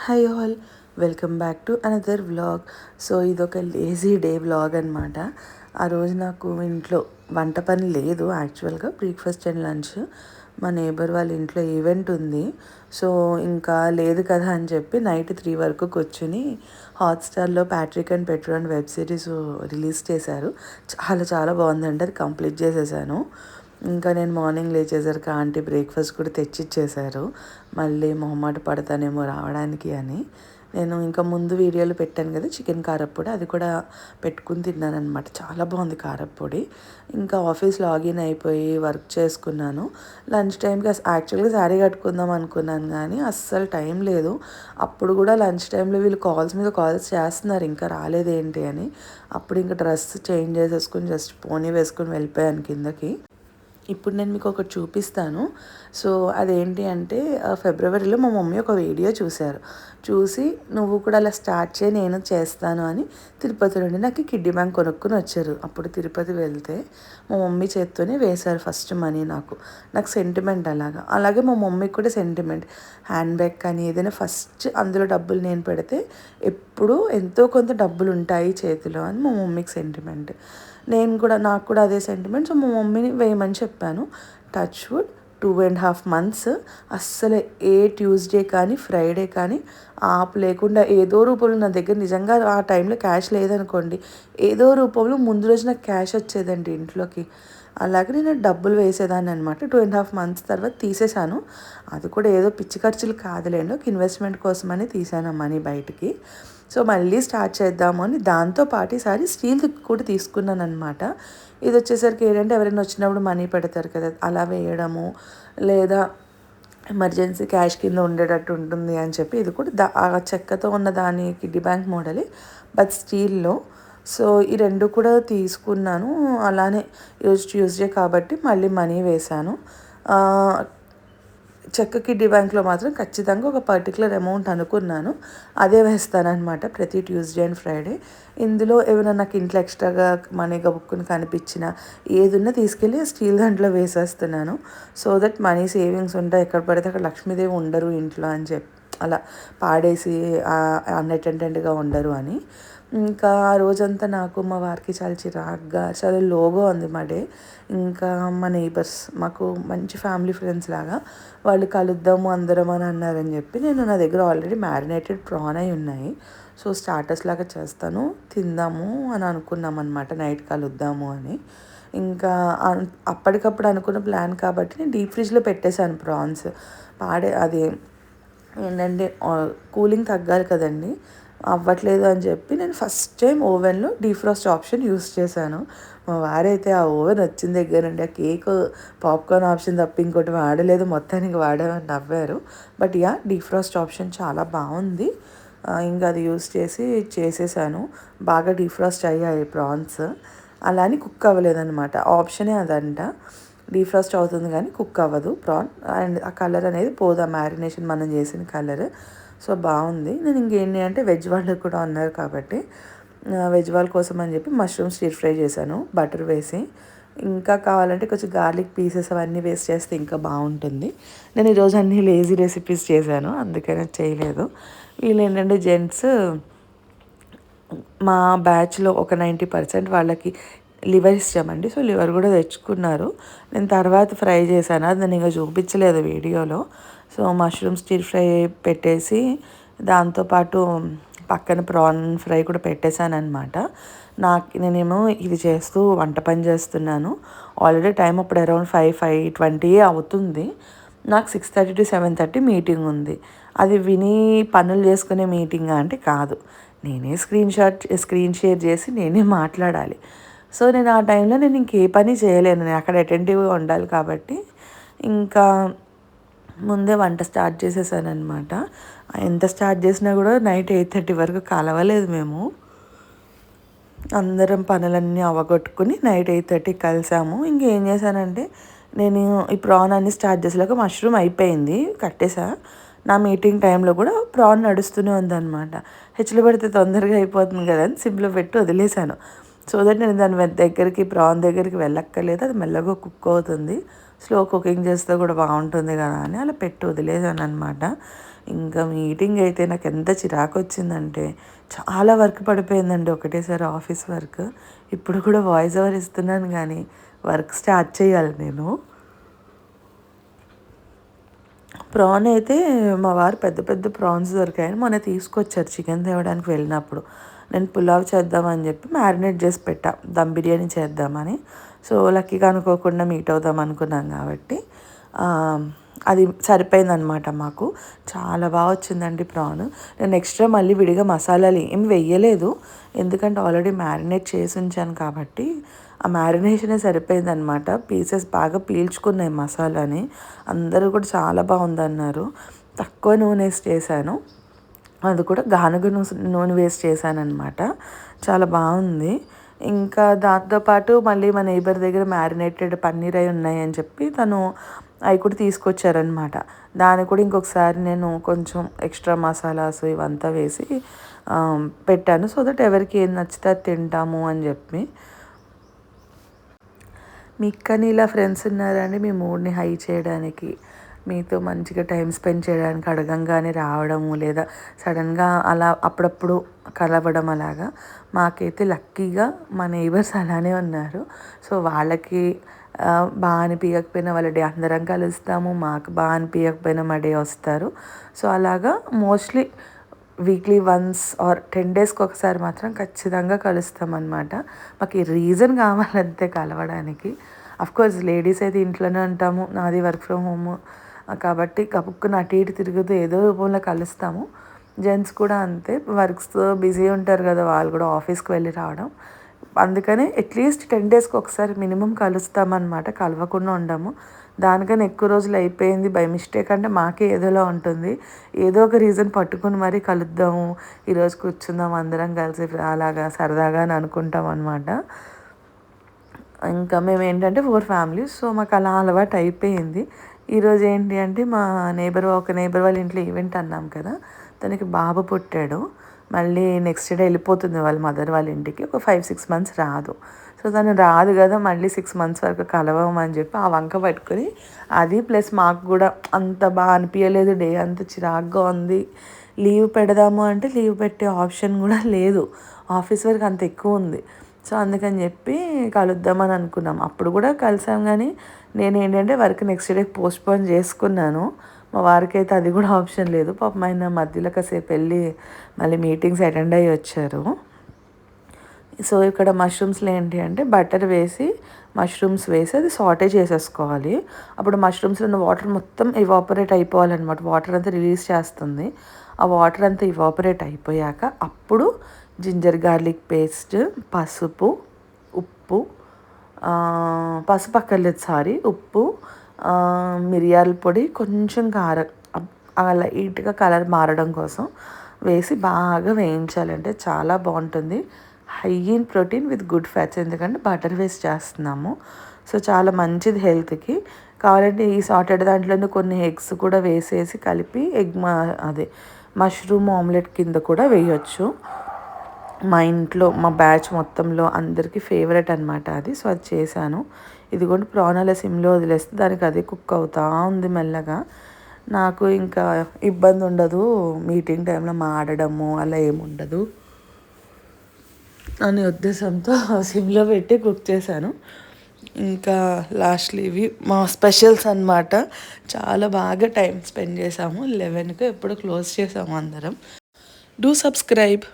Hi all, welcome back to another vlog. So ఇదొక lazy day vlog అనమాట. ఆ రోజు నాకు ఇంట్లో వంట పని లేదు. యాక్చువల్గా బ్రేక్ఫాస్ట్ అండ్ లంచ్ మా నేబర్ వాళ్ళ ఇంట్లో ఈవెంట్ ఉంది. సో ఇంకా లేదు కదా అని చెప్పి నైట్ 3 వరకు కూర్చుని హాట్స్టార్లో Patrick and Petro and web series release చేశారు. చాలా చాలా బాగుందండి. అది కంప్లీట్ చేసేసాను. ఇంకా నేను మార్నింగ్ లేచేసరికి ఆంటీ బ్రేక్ఫాస్ట్ కూడా తెచ్చిచ్చేశారు. మళ్ళీ మొహమాట పడతానేమో రావడానికి అని. నేను ఇంకా ముందు వీడియోలో పెట్టాను కదా చికెన్ కారప్పొడి, అది కూడా పెట్టుకుని తిన్నాను అనమాట. చాలా బాగుంది కారప్పొడి. ఇంకా ఆఫీస్ లాగిన్ అయిపోయి వర్క్ చేసుకున్నాను. లంచ్ టైంకి యాక్చువల్గా శారీ కట్టుకుందాం అనుకున్నాను కానీ అస్సలు టైం లేదు. అప్పుడు కూడా లంచ్ టైంలో వీళ్ళు కాల్స్ మీద కాల్స్ చేస్తున్నారు, ఇంకా రాలేదేంటి అని. అప్పుడు ఇంకా డ్రెస్ చేంజ్ చేసేసుకుని జస్ట్ పోనీ వేసుకుని వెళ్ళిపోయాను కిందకి. ఇప్పుడు నేను మీకు ఒకటి చూపిస్తాను. సో అదేంటి అంటే ఫిబ్రవరిలో మా మమ్మీ ఒక వీడియో చూసి నువ్వు కూడా అలా స్టార్ట్ చేయి, నేను చేస్తాను అని తిరుపతి నుండి నాకు కిడ్డీ బ్యాంక్ కొనుక్కుని వచ్చారు. అప్పుడు తిరుపతి వెళ్తే మా మమ్మీ చేత్తోనే వేశారు ఫస్ట్ మనీ. నాకు సెంటిమెంట్ అలాగే మా మమ్మీకి కూడా సెంటిమెంట్. హ్యాండ్ బ్యాగ్ కానీ ఏదైనా ఫస్ట్ అందులో డబ్బులు నేను పెడితే ఎప్పుడూ ఎంతో కొంత డబ్బులు ఉంటాయి చేతిలో అని మా మమ్మీకి సెంటిమెంట్. నాకు కూడా అదే సెంటిమెంట్. సో మా మమ్మీని వేయమని చెప్పాను. టచ్ వుడ్ 2.5 months అస్సలు ఏ ట్యూస్డే కానీ ఫ్రైడే కానీ ఆపు లేకుండా ఏదో రూపంలో నా దగ్గర నిజంగా ఆ టైంలో క్యాష్ లేదనుకోండి, ఏదో రూపంలో ముందు రోజు నాకు క్యాష్ వచ్చేదండి ఇంట్లోకి. అలాగే నేను డబ్బులు వేసేదాన్ని అనమాట. 2.5 months తర్వాత తీసేశాను. అది కూడా ఏదో పిచ్చి ఖర్చులు కాదులేండి, ఒక ఇన్వెస్ట్మెంట్ కోసమని తీసాను మనీ బయటికి. సో మళ్ళీ స్టార్ట్ చేద్దాము అని దాంతోపాటు ఈసారి స్టీల్ కూడా తీసుకున్నాను అనమాట. ఇది వచ్చేసరికి ఏంటంటే ఎవరైనా వచ్చినప్పుడు మనీ పెడతారు కదా, అలా వేయడము, లేదా ఎమర్జెన్సీ క్యాష్ కింద ఉండేటట్టు ఉంటుంది అని చెప్పి ఇది కూడా ఆ చెక్కతో ఉన్న దాని కిడ్డీ బ్యాంక్ మోడలే, బట్ స్టీల్లో. సో ఈ రెండు కూడా తీసుకున్నాను. అలానే ఈరోజు ట్యూస్డే కాబట్టి మళ్ళీ మనీ వేశాను. చెక్క కిడ్డీ బ్యాంక్లో మాత్రం ఖచ్చితంగా ఒక పర్టికులర్ అమౌంట్ అనుకున్నాను, అదే వేస్తానన్నమాట ప్రతి ట్యూస్డే అండ్ ఫ్రైడే. ఇందులో ఏమైనా నాకు ఇంట్లో ఎక్స్ట్రాగా మనీ గబుక్కుని కనిపించినా ఏదున్నా తీసుకెళ్ళి స్టీల్ దాంట్లో వేసేస్తున్నాను. సో దట్ మనీ సేవింగ్స్ ఉంటాయి. ఎక్కడ పడితే అక్కడ లక్ష్మీదేవి ఉండరు ఇంట్లో అని చెప్పి అలా పాడేసి అన్అటెండెంట్గా ఉండరు అని. ఇంకా ఆ రోజంతా నాకు మా వారికి చాలా చిరాగ్గా చాలా లోగా ఉంది మా డే. ఇంకా మా నేబర్స్ మాకు మంచి ఫ్యామిలీ ఫ్రెండ్స్ లాగా, వాళ్ళు కలుద్దాము అందరం అని అన్నారని చెప్పి నా దగ్గర ఆల్రెడీ మ్యారినేటెడ్ ప్రాన్ అయి ఉన్నాయి. సో స్టార్టర్స్ లాగా చేస్తాను, తిందాము అని అనుకున్నాం అనమాట. నైట్ కలుద్దాము అని. ఇంకా అప్పటికప్పుడు అనుకున్న ప్లాన్ కాబట్టి నేను డీప్ ఫ్రిడ్జ్లో పెట్టేశాను ప్రాన్స్. అది ఏంటంటే కూలింగ్ తగ్గాలి కదండి, అవ్వట్లేదు అని చెప్పి నేను ఫస్ట్ టైం ఓవెన్లో డీఫ్రాస్ట్ ఆప్షన్ యూస్ చేశాను. మా వారైతే ఆ ఓవెన్ వచ్చిన దగ్గర నుండి ఆ కేక్ పాప్కార్న్ ఆప్షన్ తప్ప ఇంకోటి వాడలేదు, మొత్తానికి వాడామని నవ్వారు. బట్ డీఫ్రాస్ట్ ఆప్షన్ చాలా బాగుంది. ఇంకా అది యూస్ చేసేసాను. బాగా డీఫ్రాస్ట్ అయ్యాయి ప్రాన్స్. అలా అని కుక్ అవ్వలేదన్నమాట. ఆప్షనే అదంట. డీఫ్రాస్ట్ అవుతుంది కానీ కుక్ అవ్వదు ప్రాన్, అండ్ ఆ కలర్ అనేది పోదా, మ్యారినేషన్ మనం చేసిన కలర్. సో బాగుంది. నేను ఇంకేంటి అంటే వెజ్ వాళ్ళకి కూడా అన్నారు కాబట్టి వెజ్ వాళ్ళ కోసం అని చెప్పి మష్రూమ్ స్టిర్ ఫ్రై చేశాను బటర్ వేసి. ఇంకా కావాలంటే కొంచెం గార్లిక్ పీసెస్ అవన్నీ వేస్ట్ చేస్తే ఇంకా బాగుంటుంది. నేను ఈరోజు అన్ని లేజీ రెసిపీస్ చేశాను, అందుకనే చేయలేదు. వీళ్ళు ఏంటంటే జెంట్స్, మా బ్యాచ్లో ఒక 90% వాళ్ళకి లివర్ ఇష్టమండి. సో లివర్ కూడా తెచ్చుకున్నారు. నేను తర్వాత ఫ్రై చేశాను, అది నేను ఇంకా చూపించలేదు వీడియోలో. సో మష్రూమ్ స్టిర్ ఫ్రై పెట్టేసి దాంతోపాటు పక్కన ప్రాన్ ఫ్రై కూడా పెట్టేశాను అనమాట. నేనేమో ఇది చేస్తూ వంట పని చేస్తున్నాను. ఆల్రెడీ టైం అప్పుడు అరౌండ్ 5:20 అవుతుంది. నాకు 6:30 to 7:30 మీటింగ్ ఉంది. అది విని పనులు చేసుకునే మీటింగా అంటే కాదు, నేనే స్క్రీన్ షేర్ చేసి నేనే మాట్లాడాలి. సో నేను ఆ టైంలో ఇంకే పని చేయలేను, నేను అక్కడ అటెంటివ్గా ఉండాలి కాబట్టి ఇంకా ముందే వంట స్టార్ట్ చేసేసాను అనమాట. ఎంత స్టార్ట్ చేసినా కూడా నైట్ 8:30 వరకు కలవలేదు మేము. అందరం పనులన్నీ అవగొట్టుకుని నైట్ 8:30 కలిసాము. ఇంకేం చేశానంటే నేను ఈ ప్రాన్ అన్ని స్టార్ట్ చేసేలాగా మష్రూమ్ అయిపోయింది, కట్టేసా. నా మీటింగ్ టైంలో కూడా ప్రాన్ నడుస్తూనే ఉందన్నమాట. హెచ్చులు పెడితే తొందరగా అయిపోతుంది కదా అని సిమ్లో పెట్టి వదిలేశాను. సో దట్ నేను దాని ప్రాన్ దగ్గరికి వెళ్ళక్కర్లేదు, అది మెల్లగా కుక్ అవుతుంది. స్లో కుకింగ్ చేస్తే కూడా బాగుంటుంది కదా అని అలా పెట్టి వదిలేసాను అనమాట. ఇంకా మీటింగ్ అయితే నాకు ఎంత చిరాకు వచ్చిందంటే చాలా వర్క్ పడిపోయిందండి ఒకటేసారి ఆఫీస్ వర్క్. ఇప్పుడు కూడా వాయిస్ ఓవర్ ఇస్తున్నాను కానీ వర్క్ స్టార్ట్ చేయాలి నేను. ప్రాన్ అయితే మా వారు పెద్ద పెద్ద ప్రాన్స్ దొరికాయని మొన్న తీసుకొచ్చారు చికెన్ తేవడానికి వెళ్ళినప్పుడు. నేను పులావ్ చేద్దామని చెప్పి మ్యారినేట్ చేసి పెట్టా దమ్ బిర్యానీ చేద్దామని. సో లక్కీగా అనుకోకుండా మీట్ అవుదాం అనుకున్నాం కాబట్టి అది సరిపోయిందనమాట మాకు. చాలా బాగా వచ్చిందండి ప్రాన్. నేను ఎక్స్ట్రా మళ్ళీ విడిగా మసాలాలు ఏం వెయ్యలేదు, ఎందుకంటే ఆల్రెడీ మ్యారినేట్ చేసి ఉంచాను కాబట్టి ఆ మ్యారినేషనే సరిపోయిందనమాట. పీసెస్ బాగా పీల్చుకున్నాయి మసాలాని. అందరూ కూడా చాలా బాగుందన్నారు. తక్కువ నూనె వేసి చేశాను, అది కూడా గానుగ నూనె వేసి చేశానమాట. చాలా బాగుంది. ఇంకా దాంతోపాటు మళ్ళీ మా నైబర్ దగ్గర మ్యారినేటెడ్ పన్నీర్ అవి ఉన్నాయని చెప్పి తను అవి కూడా తీసుకొచ్చారనమాట. దాన్ని కూడా ఇంకొకసారి నేను కొంచెం ఎక్స్ట్రా మసాలాస్ ఇవంతా వేసి పెట్టాను. సో దట్ ఎవరికి ఏం నచ్చితే అది తింటాము అని చెప్పి. మీకు కానీ ఇలా ఫ్రెండ్స్ ఉన్నారండి మీ మూడ్ని హై చేయడానికి, మీతో మంచిగా టైం స్పెండ్ చేయడానికి అడగంగానే రావడము, లేదా సడన్గా అలా అప్పుడప్పుడు కలవడం అలాగా? మాకైతే లక్కీగా మా నైబర్స్ అలానే ఉన్నారు. సో వాళ్ళకి బాగా అనిపించకపోయినా వాళ్ళ డే అందరం కలుస్తాము, మాకు బాగా అనిపించకపోయినా మా డే వస్తారు. సో అలాగా మోస్ట్లీ వీక్లీ వన్స్ ఆర్ 10 డేస్కి ఒకసారి మాత్రం ఖచ్చితంగా కలుస్తామన్నమాట. మాకు ఈ రీజన్ కావాలంతే కలవడానికి. అఫ్కోర్స్ లేడీస్ అయితే ఇంట్లోనే ఉంటాము, నాది వర్క్ ఫ్రమ్ హోమ్ కాబట్టి కపుక్కున అటు ఇటు తిరుగుతూ ఏదో రూపంలో కలుస్తాము. జెంట్స్ కూడా అంతే, వర్క్స్తో బిజీ ఉంటారు కదా, వాళ్ళు కూడా ఆఫీస్కి వెళ్ళి రావడం. అందుకని అట్లీస్ట్ 10 డేస్కి ఒకసారి మినిమం కలుస్తామన్నమాట, కలవకుండా ఉండము. దానికన్నా ఎక్కువ రోజులు అయిపోయింది బై మిస్టేక్ అంటే మాకే ఏదోలా ఉంటుంది. ఏదో ఒక రీజన్ పట్టుకుని మరీ కలుద్దాము, ఈరోజు కూర్చుందాం అందరం కలిసి అలాగా సరదాగా అని అనుకుంటాం అనమాట. ఇంకా మేము ఏంటంటే 4 ఫ్యామిలీస్, సో మాకు అలా అలవాటు అయిపోయింది. ఈరోజు ఏంటి అంటే మా ఒక నేబర్ వాళ్ళ ఇంట్లో ఈవెంట్ అన్నాం కదా, తనకి బాబు పుట్టాడు. మళ్ళీ నెక్స్ట్ డే వెళ్ళిపోతుంది వాళ్ళ మదర్ వాళ్ళ ఇంటికి, ఒక 5-6 మంత్స్ రాదు. సో తను రాదు కదా, మళ్ళీ 6 మంత్స్ వరకు కలవమని చెప్పి ఆ వంక పట్టుకొని అది ప్లస్ మాకు కూడా అంత బాగా అనిపించలేదు, డే అంత చిరాగ్గా ఉంది. లీవ్ పెడదాము అంటే లీవ్ పెట్టే ఆప్షన్ కూడా లేదు, ఆఫీస్ వర్క్ అంత ఎక్కువ ఉంది. సో అందుకని చెప్పి కలుద్దామని అనుకున్నాం. అప్పుడు కూడా కలిసాం కానీ నేను ఏంటంటే వర్క్ నెక్స్ట్ డే పోస్ట్పోన్ చేసుకున్నాను. మా వారికి అయితే అది కూడా ఆప్షన్ లేదు. పాపం ఆయన మధ్యలో కాసేపు వెళ్ళి మళ్ళీ మీటింగ్స్ అటెండ్ అయ్యి వచ్చారు. సో ఇక్కడ మష్రూమ్స్లో ఏంటి అంటే బటర్ వేసి మష్రూమ్స్ వేసి అది సాటే చేసేసుకోవాలి. అప్పుడు మష్రూమ్స్లో ఉన్న వాటర్ మొత్తం ఇవాపరేట్ అయిపోవాలన్నమాట, వాటర్ అంతా రిలీజ్ చేస్తుంది. ఆ వాటర్ అంతా ఇవాపరేట్ అయిపోయాక అప్పుడు జింజర్ గార్లిక్ పేస్ట్, పసుపు, ఉప్పు, పసుపు అక్కర్లేదు సారీ, ఉప్పు, మిరియాల పొడి, కొంచెం కారం అలా లైట్గా కలర్ మారడం కోసం వేసి బాగా వేయించాలంటే చాలా బాగుంటుంది. High in protein with good fats, ఎందుకంటే బటర్ వేస్ట్ చేస్తున్నాము. సో చాలా మంచిది హెల్త్కి. కావాలంటే ఈ సాటెడ్ దాంట్లోనే కొన్ని ఎగ్స్ కూడా వేసేసి కలిపి అదే మష్రూమ్ ఆమ్లెట్ కింద కూడా వేయొచ్చు. మా ఇంట్లో మా బ్యాచ్ మొత్తంలో అందరికీ ఫేవరెట్ అనమాట అది. సో అది చేశాను. ఇది కూడా ప్రాణాల సిమ్లో వదిలేస్తే దానికి అదే కుక్ అవుతూ ఉంది మెల్లగా. నాకు ఇంకా ఇబ్బంది ఉండదు, మీటింగ్ టైంలో మాడడము అలా ఏముండదు అనే ఉద్దేశంతో సిమ్లో పెట్టి కుక్ చేశాను. ఇంకా లాస్ట్లో ఇవి మా స్పెషల్స్ అనమాట. చాలా బాగా టైం స్పెండ్ చేసాము. 11కి ఎప్పుడు క్లోజ్ చేసాము అందరం. Do subscribe.